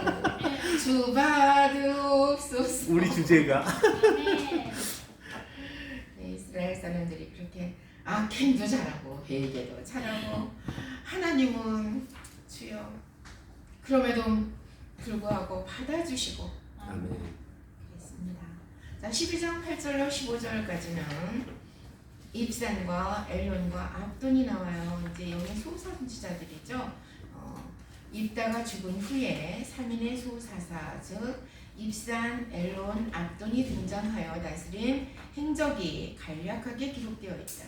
주받으옵소서. 우리 주제가 아멘. 네, 이스라엘 사람들이 그렇게 악행도 잘하고 회개도 잘하고 하나님은 주여 그럼에도 불구하고 받아주시고 아멘. 그랬습니다. 자, 12장 8절로 15절까지는 입산과 엘론과 압돈이 나와요. 이제 여기 소선지자들이죠. 입다가 죽은 후에 3인의 소사사 즉 입산, 엘론, 압돈이 등장하여 다스린 행적이 간략하게 기록되어 있다.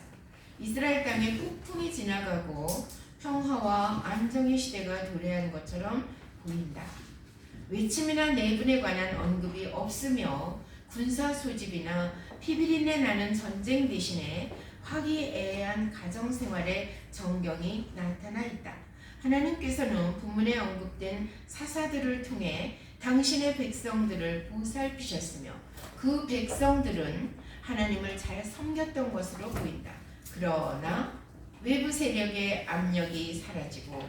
이스라엘 땅에 폭풍이 지나가고 평화와 안정의 시대가 도래한 것처럼 보인다. 외침이나 내분에 관한 언급이 없으며 군사 소집이나 피비린내 나는 전쟁 대신에 화기애애한 가정생활의 정경이 나타나 있다. 하나님께서는 본문에 언급된 사사들을 통해 당신의 백성들을 보살피셨으며 그 백성들은 하나님을 잘 섬겼던 것으로 보인다. 그러나 외부 세력의 압력이 사라지고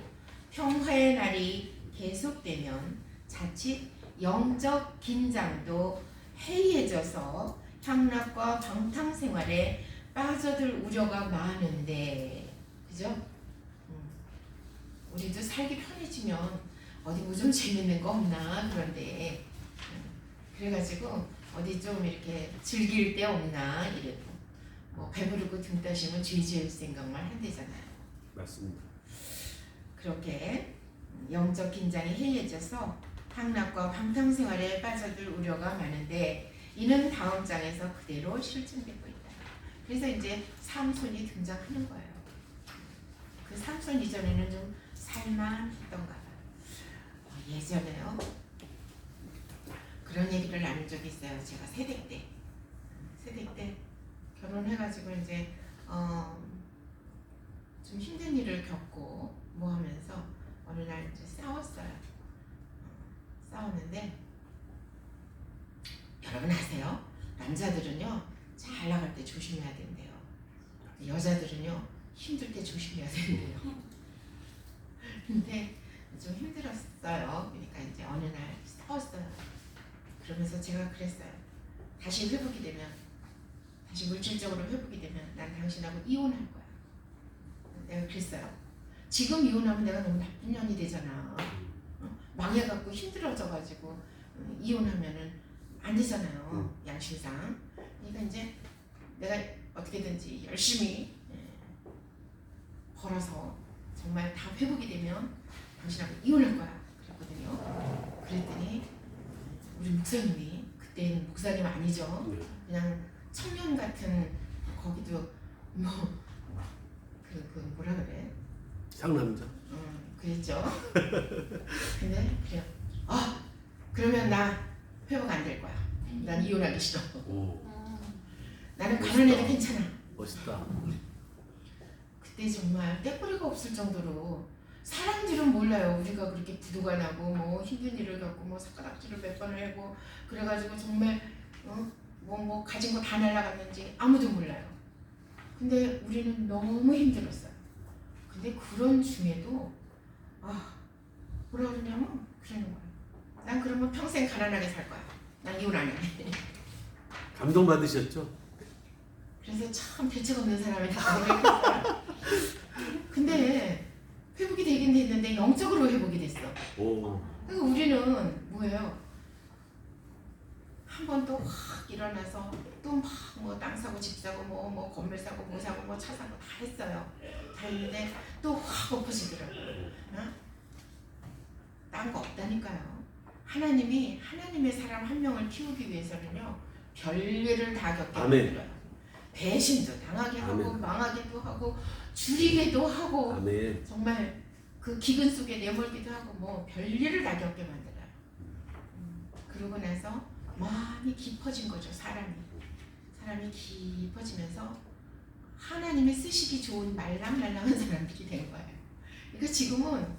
평화의 날이 계속되면 자칫 영적 긴장도 해이해져서 향락과 방탕 생활에 빠져들 우려가 많은데, 그죠? 우리도 살기 편해지면 어디 뭐 좀 재밌는 거 없나 그런데 그래가지고 어디 좀 이렇게 즐길 데 없나 이래도 뭐 배부르고 등 따시면 죄 지을 생각만 한대잖아요. 맞습니다. 그렇게 영적 긴장이 해이해져서 향락과 방탕 생활에 빠져들 우려가 많은데 이는 다음 장에서 그대로 실증되고 있다. 그래서 이제 삼손이 등장하는 거예요. 그 삼손 이전에는 좀 살만했던가 봐. 예전에요. 그런 얘기를 나눈 적이 있어요. 제가 세대 때 결혼해가지고 이제 좀 힘든 일을 겪고 뭐 하면서 어느 날 이제 싸웠어요. 싸웠는데 여러분 아세요? 남자들은요 잘 나갈 때 조심해야 된대요. 여자들은요 힘들 때 조심해야 된대요. 근데 좀 힘들었어요. 그러니까 이제 어느 날 싸웠어요. 그러면서 제가 그랬어요. 다시 회복이 되면, 다시 물질적으로 회복이 되면 난 당신하고 이혼할 거야. 내가 그랬어요. 지금 이혼하면 내가 너무 나쁜 년이 되잖아. 망해갖고 힘들어져가지고 이혼하면은 안 되잖아요. 양심상. 그러니까 이제 내가 어떻게든지 열심히 벌어서 정말 다 회복이 되면 당신하고 이혼할 거야. 그랬거든요. 그랬더니 우리 목사님이 그때는 목사님 아니죠. 그냥 청년 같은 거기도 뭐 그 뭐라 그래? 상남자. 그랬죠. 근데 그래요. 그러면 나 회복 안 될 거야. 난 이혼하기 싫어. 오, 나는 가난해도 괜찮아. 멋있다. 그때 정말 떼거리가 없을 정도로 사람들은 몰라요. 우리가 그렇게 부도가 나고 뭐 힘든 일을 겪고 뭐 삭가닥지를 몇 번을 하고 그래가지고 정말 뭐 가진 거 다 날라갔는지 아무도 몰라요. 근데 우리는 너무 힘들었어요. 근데 그런 중에도 뭐라 그러냐면 그러는 거야. 난 그러면 평생 가난하게 살 거야. 난 이혼 안 해. 감동 받으셨죠? 그래서 참 대책 없는 사람이다 생각했어요. 근데 회복이 되긴 됐는데 영적으로 회복이 됐어. 오, 그러니까 우리는 뭐예요? 한 번 또 확 일어나서 또 막 뭐 땅 사고 집 사고 뭐 건물 사고 뭐 사고 뭐 차 사고 다 했어요. 다 했는데 또 확 엎어지더라고요. 딴 거 없다니까요. 하나님이 하나님의 사람 한 명을 키우기 위해서는요 별일을 다 겪게 아멘. 만들어요. 배신도 당하게 하고 아멘. 망하기도 하고 죽이기도 하고 아멘. 정말 그 기근 속에 내몰기도 하고 뭐 별일을 다 겪게 만들어요. 그러고 나서 많이 깊어진 거죠. 사람이 깊어지면서 하나님이 쓰시기 좋은 말랑말랑한 사람들이 된 거예요. 그러니까 지금은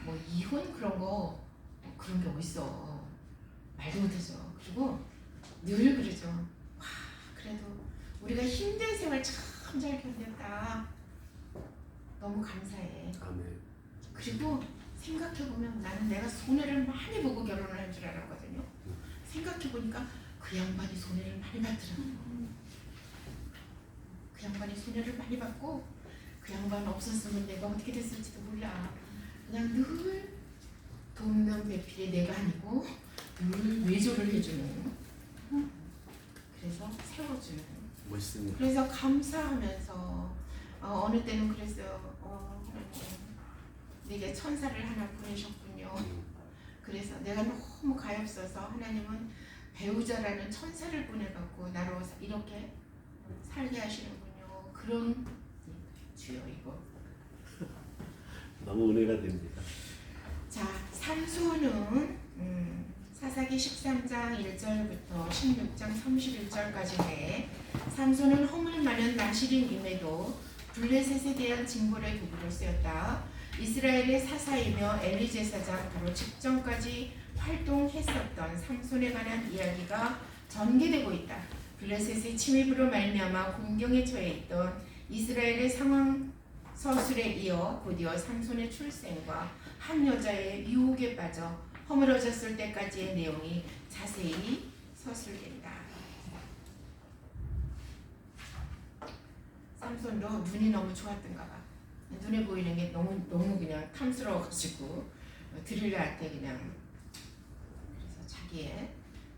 뭐 이혼 그런 거 그런 게 어딨어. 말도 못하죠. 그리고 늘 그러죠. 와, 그래도 우리가 힘든 생활 참 잘 견뎠다. 너무 감사해. 아멘. 그리고 생각해보면 나는 내가 손해를 많이 보고 결혼을 한 줄 알았거든요. 생각해보니까 그 양반이 손해를 많이 받더라고요. 그 양반이 손해를 많이 받고 그 양반 없었으면 내가 어떻게 됐을지도 몰라. 그냥 늘 돕는 배필이 내가 아니고 늘 외조를 해주는, 그래서 세워주는. 멋있습니다. 그래서 감사하면서 어느 때는 그랬어요. 하나님 내게 천사를 하나 보내셨군요. 그래서 내가 너무 가엾어서 하나님은 배우자라는 천사를 보내갖고 나로 이렇게 살게 하시는군요. 그런 주여 이거. 너무 은혜가 됩니다. 자, 삼손은 사사기 13장 1절부터 16장 31절까지인데 삼손은 허물 많은 나실인임에도 블레셋에 대한 징벌의 도구로 쓰였다. 이스라엘의 사사이며 엘리 제사장으로 직전까지 활동했었던 삼손에 관한 이야기가 전개되고 있다. 블레셋의 침입으로 말미암아 공경에 처해 있던 이스라엘의 상황 서술에 이어 곧이어 삼손의 출생과 한 여자의 유혹에 빠져 허물어졌을 때까지의 내용이 자세히 서술된다. 삼손도 눈이 너무 좋았던가 봐. 눈에 보이는 게 너무 그냥 탐스러워가지고 드릴라한테 그냥, 그래서 자기의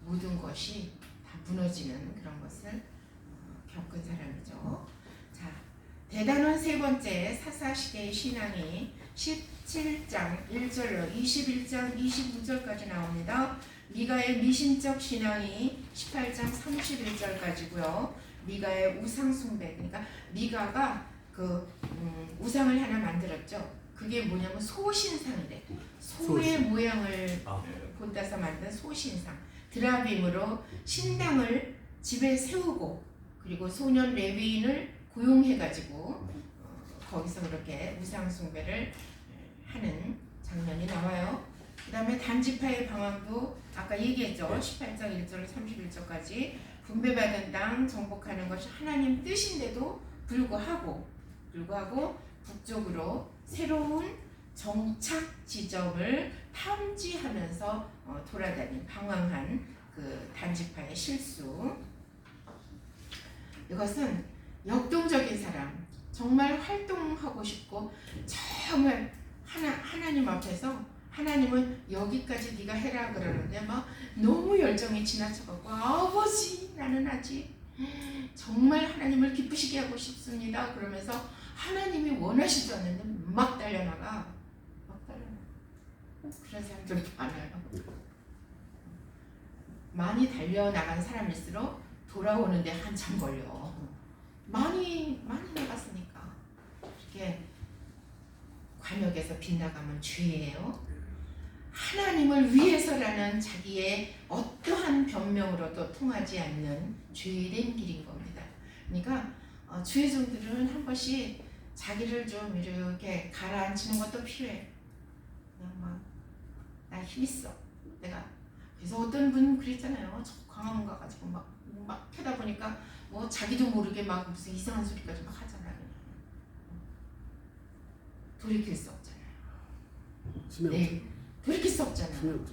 모든 것이 다 무너지는 그런 것을 겪은 사람이죠. 자, 대단원 세 번째 사사시대의 신앙이 17장 1절로 21장 22절까지 나옵니다. 미가의 미신적 신앙이 18장 31절까지고요. 미가의 우상 숭배, 그러니까 미가가 그 우상을 하나 만들었죠. 그게 뭐냐면 소신상이래. 소의 소신. 모양을 본따서 만든 소신상. 드라빔으로 신당을 집에 세우고 그리고 소년 레위인을 고용해가지고 거기서 그렇게 우상 숭배를 하는 장면이 나와요. 그 다음에 단지파의 방황도 아까 얘기했죠. 18장 1절 31절까지 분배받은 땅 정복하는 것이 하나님 뜻인데도 불구하고 북쪽으로 새로운 정착 지점을 탐지하면서 돌아다닌 방황한 그 단지파의 실수. 이것은 역동적인 사람, 정말 활동하고 싶고 정말 하나님 앞에서 하나님은 여기까지 네가 해라 그러는데 막 너무 열정이 지나쳐갖고 아버지 나는 아직 정말 하나님을 기쁘시게 하고 싶습니다 그러면서 하나님이 원하시지 않는데 막 달려나가. 그런 사람들 많아요. 많이 달려나간 사람일수록 돌아오는데 한참 걸려. 많이 나갔으니까. 이렇게 관역에서 빗나가면 죄예요. 하나님을 위해서라는 자기의 어떠한 변명으로도 통하지 않는 죄된 길인 겁니다. 그러니까 주의 종들은 한 번씩 자기를 좀 이렇게 가라앉히는 것도 필요해. 그냥 막 나 힘 있어. 내가 그래서 어떤 분 그랬잖아요. 저 광화문 가가지고 막 펴다 보니까 뭐 자기도 모르게 막 무슨 이상한 소리까지 막 하잖아요. 돌이킬 수 없잖아요. 네, 돌이킬 수 없잖아요.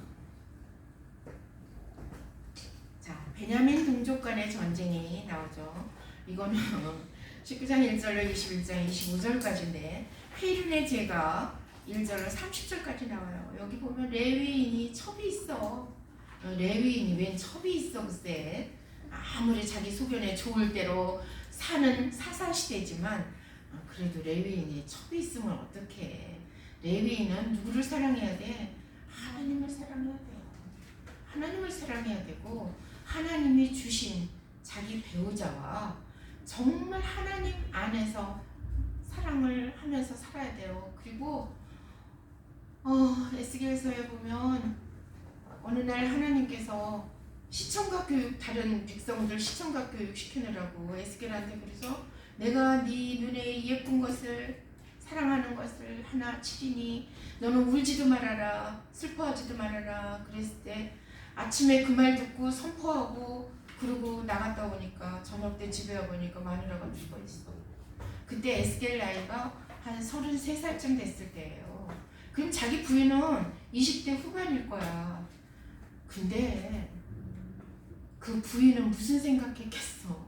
자, 베냐민 동족 간의 전쟁이 나오죠. 이거는 19장 1절로 21장 25절까지인데 회륜의 죄가 1절로 30절까지 나와요. 여기 보면 레위인이 첩이 있어. 레위인이 웬 첩이 있어 글쎄. 아무리 자기 소견에 좋을 대로 사는 사사시대지만 그래도 레위인이 첩이 있으면 어떡해. 레위인은 누구를 사랑해야 돼? 하나님을 사랑해야 돼요. 하나님을 사랑해야 되고 하나님이 주신 자기 배우자와 정말 하나님 안에서 사랑을 하면서 살아야 돼요. 그리고 에스겔서에 보면 어느 날 하나님께서 시청각 교육, 다른 백성들 시청각 교육 시키느라고 에스겔한테 그래서 내가 네 눈에 예쁜 것을 사랑하는 것을 하나 치리니 너는 울지도 말아라 슬퍼하지도 말아라 그랬을 때 아침에 그 말 듣고 선포하고 그러고 나갔다 오니까 저녁 때 집에 와보니까 마누라가 죽어 있어. 그때 에스겔 나이가 한 33살쯤 됐을 때예요. 그럼 자기 부인은 20대 후반일 거야. 근데 그 부인은 무슨 생각했겠어?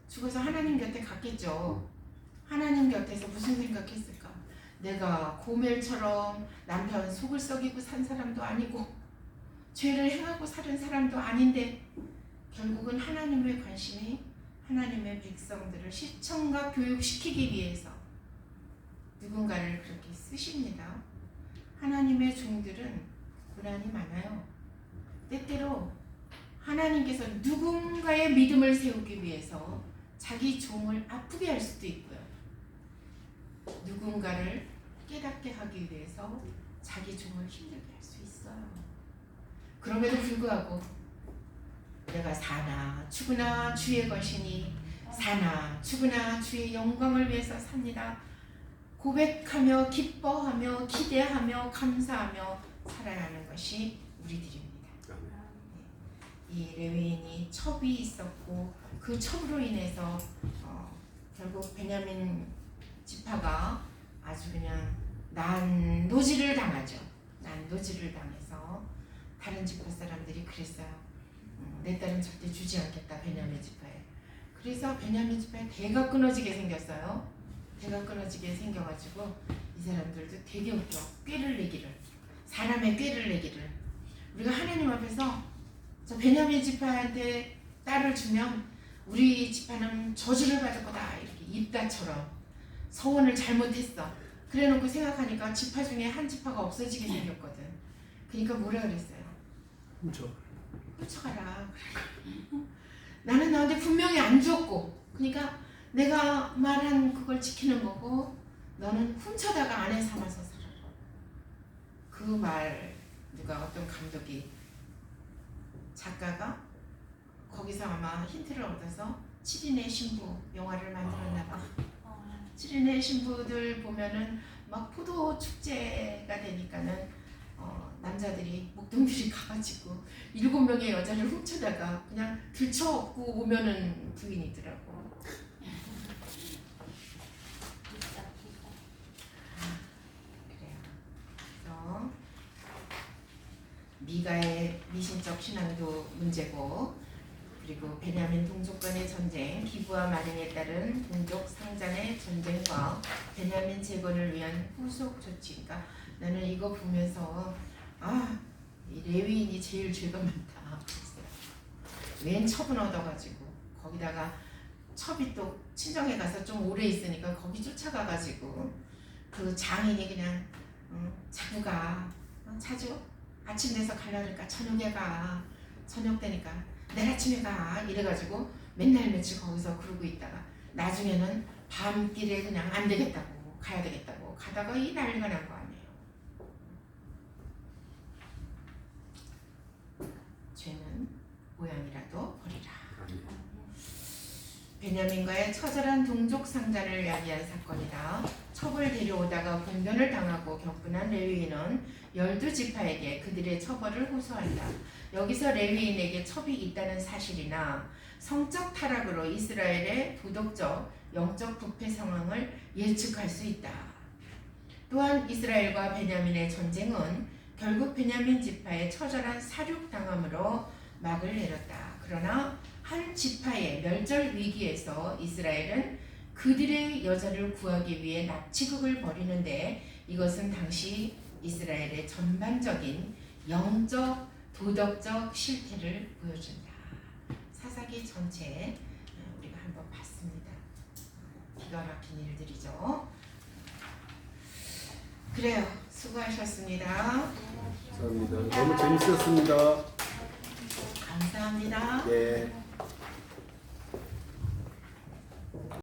죽어서 하나님 곁에 갔겠죠. 하나님 곁에서 무슨 생각했을까? 내가 고멜처럼 남편 속을 썩이고 산 사람도 아니고 죄를 행하고 살은 사람도 아닌데 결국은 하나님의 관심이 하나님의 백성들을 시청각 교육시키기 위해서 누군가를 그렇게 쓰십니다. 하나님의 종들은 고난이 많아요. 때때로 하나님께서 누군가의 믿음을 세우기 위해서 자기 종을 아프게 할 수도 있고요. 누군가를 깨닫게 하기 위해서 자기 종을 힘들게 할 수 있어요. 그럼에도 불구하고 내가 사나 죽으나 주의 것이니 사나 죽으나 주의 영광을 위해서 삽니다. 고백하며 기뻐하며 기대하며 감사하며 살아야 하는 것이 우리들입니다. 이 레위인이 첩이 있었고 그 첩으로 인해서 결국 베냐민 지파가 아주 그냥 난도질을 당하죠. 난도질을 당해서 다른 지파 사람들이 그랬어요. 내 딸은 절대 주지 않겠다 베냐민 지파에. 그래서 베냐민 지파에 대가 끊어지게 생겼어요. 대가 끊어지게 생겨가지고 이 사람들도 되게 웃겨. 꾀를 내기를, 사람의 꾀를 내기를. 우리가 하나님 앞에서 저 베냐민 지파한테 딸을 주면 우리 지파는 저주를 받을 거다 이렇게 입다처럼 서원을 잘못했어. 그래놓고 생각하니까 지파 중에 한 지파가 없어지게 생겼거든. 그러니까 뭐라 그랬어요? 훔쳐가라. 나는 너한테 분명히 안 줬고, 그러니까 내가 말한 그걸 지키는 거고 너는 훔쳐다가 아내 삼아서 살아라. 그 말 누가 어떤 감독이 작가가 거기서 아마 힌트를 얻어서 7인의 신부 영화를 만들었나 봐. 7인의 신부들 보면은 막 포도 축제가 되니까는 남자들이 목동들이 가가지고 7명의 여자를 훔쳐다가 그냥 들쳐업고 오면은 부인이더라고. 그래요. 그래서 미가의 미신적 신앙도 문제고, 그리고 베냐민 동족 간의 전쟁, 기브와 마린에 따른 동족 상잔의 전쟁과 베냐민 재건을 위한 후속 조치. 그러니까 나는 이거 보면서 이 레위인이 제일 죄가 많다. 웬 첩은 얻어가지고 거기다가 첩이 또 친정에 가서 좀 오래 있으니까 거기 쫓아가가지고 그 장인이 그냥 자꾸 가. 자주 아침 돼서 가려니까 저녁에 가. 저녁 되니까 내일 아침에 가 이래가지고 맨날 며칠 거기서 그러고 있다가 나중에는 밤길에 그냥 안 되겠다고 가야 되겠다고 가다가 이 난리가 난 거 아니에요. 죄는 모양이라도 버리라. 베냐민과의 처절한 동족 상잔을 야기한 사건이다. 첩을 데려오다가 봉변을 당하고 격분한 레위인은 12지파에게 그들의 처벌을 호소한다. 여기서 레위인에게 첩이 있다는 사실이나 성적 타락으로 이스라엘의 도덕적, 영적 부패 상황을 예측할 수 있다. 또한 이스라엘과 베냐민의 전쟁은 결국 베냐민 지파의 처절한 사륙당함으로 막을 내렸다. 그러나 한 지파의 멸절 위기에서 이스라엘은 그들의 여자를 구하기 위해 납치극을 벌이는데 이것은 당시 이스라엘의 전반적인 영적, 도덕적 실태를 보여준다. 사사기 전체 우리가 한번 봤습니다. 기가 막힌 일들이죠. 그래요. 수고하셨습니다. 감사합니다. 너무 재밌었습니다. 감사합니다. 네.